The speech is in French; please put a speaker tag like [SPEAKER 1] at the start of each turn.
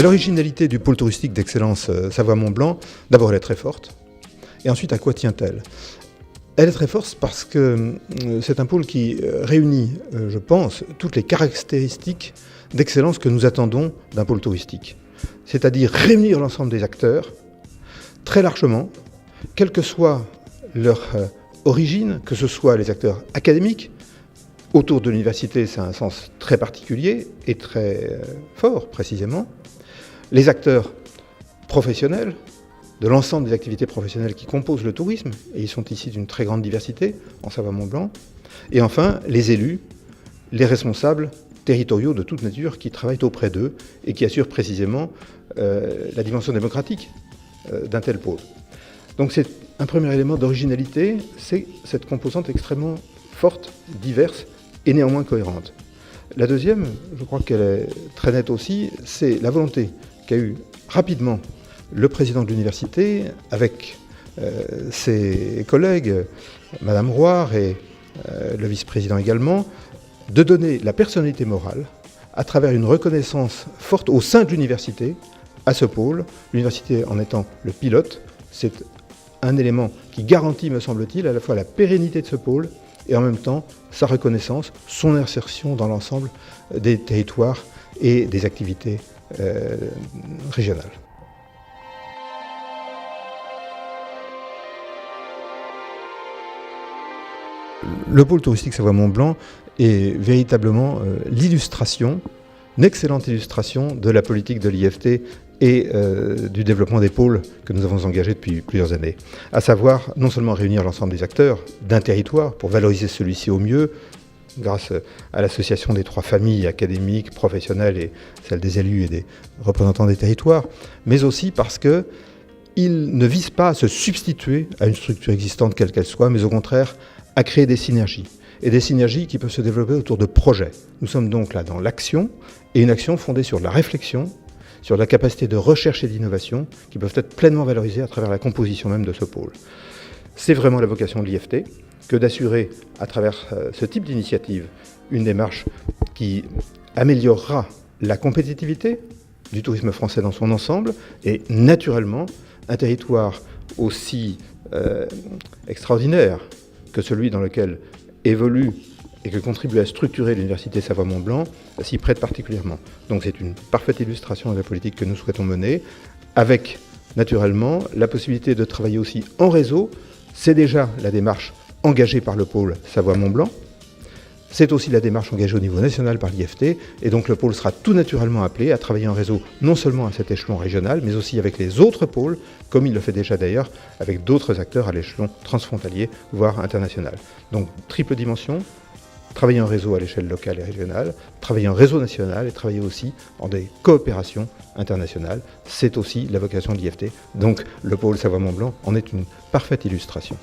[SPEAKER 1] L'originalité du pôle touristique d'excellence Savoie-Mont-Blanc, d'abord elle est très forte, et ensuite à quoi tient-elle? Elle est très forte parce que c'est un pôle qui réunit, je pense, toutes les caractéristiques d'excellence que nous attendons d'un pôle touristique. C'est-à-dire réunir l'ensemble des acteurs, très largement, quelle que soit leur origine, que ce soit les acteurs académiques. Autour de l'université, c'est un sens très particulier et très fort, précisément. Les acteurs professionnels, de l'ensemble des activités professionnelles qui composent le tourisme, et ils sont ici d'une très grande diversité, en Savoie-Mont-Blanc. Et enfin, les élus, les responsables territoriaux de toute nature qui travaillent auprès d'eux et qui assurent précisément la dimension démocratique d'un tel pôle. Donc c'est un premier élément d'originalité, c'est cette composante extrêmement forte, diverse et néanmoins cohérente. La deuxième, je crois qu'elle est très nette aussi, c'est la volonté qu'a eu rapidement le président de l'université avec ses collègues, Madame Roire et le vice-président également, de donner la personnalité morale à travers une reconnaissance forte au sein de l'université à ce pôle, l'université en étant le pilote. C'est un élément qui garantit, me semble-t-il, à la fois la pérennité de ce pôle et en même temps sa reconnaissance, son insertion dans l'ensemble des territoires et des activités régionales. Le pôle touristique Savoie-Mont-Blanc est véritablement l'illustration, une excellente illustration de la politique de l'IFT et du développement des pôles que nous avons engagés depuis plusieurs années. À savoir, non seulement réunir l'ensemble des acteurs d'un territoire pour valoriser celui-ci au mieux, grâce à l'association des trois familles académiques, professionnelles et celle des élus et des représentants des territoires, mais aussi parce qu'il ne vise pas à se substituer à une structure existante quelle qu'elle soit, mais au contraire à créer des synergies. Et des synergies qui peuvent se développer autour de projets. Nous sommes donc là dans l'action, et une action fondée sur la réflexion, sur la capacité de recherche et d'innovation, qui peuvent être pleinement valorisées à travers la composition même de ce pôle. C'est vraiment la vocation de l'IFT, que d'assurer à travers ce type d'initiative une démarche qui améliorera la compétitivité du tourisme français dans son ensemble, et naturellement un territoire aussi extraordinaire que celui dans lequel évolue et que contribue à structurer l'université Savoie-Mont-Blanc s'y prête particulièrement. Donc c'est une parfaite illustration de la politique que nous souhaitons mener, avec naturellement la possibilité de travailler aussi en réseau. C'est déjà la démarche engagée par le pôle Savoie-Mont-Blanc, c'est aussi la démarche engagée au niveau national par l'IFT, et donc le pôle sera tout naturellement appelé à travailler en réseau non seulement à cet échelon régional, mais aussi avec les autres pôles, comme il le fait déjà d'ailleurs avec d'autres acteurs à l'échelon transfrontalier, voire international. Donc triple dimension, travailler en réseau à l'échelle locale et régionale, travailler en réseau national et travailler aussi en des coopérations internationales. C'est aussi la vocation de l'IFT. Donc le pôle Savoie-Mont-Blanc en est une parfaite illustration.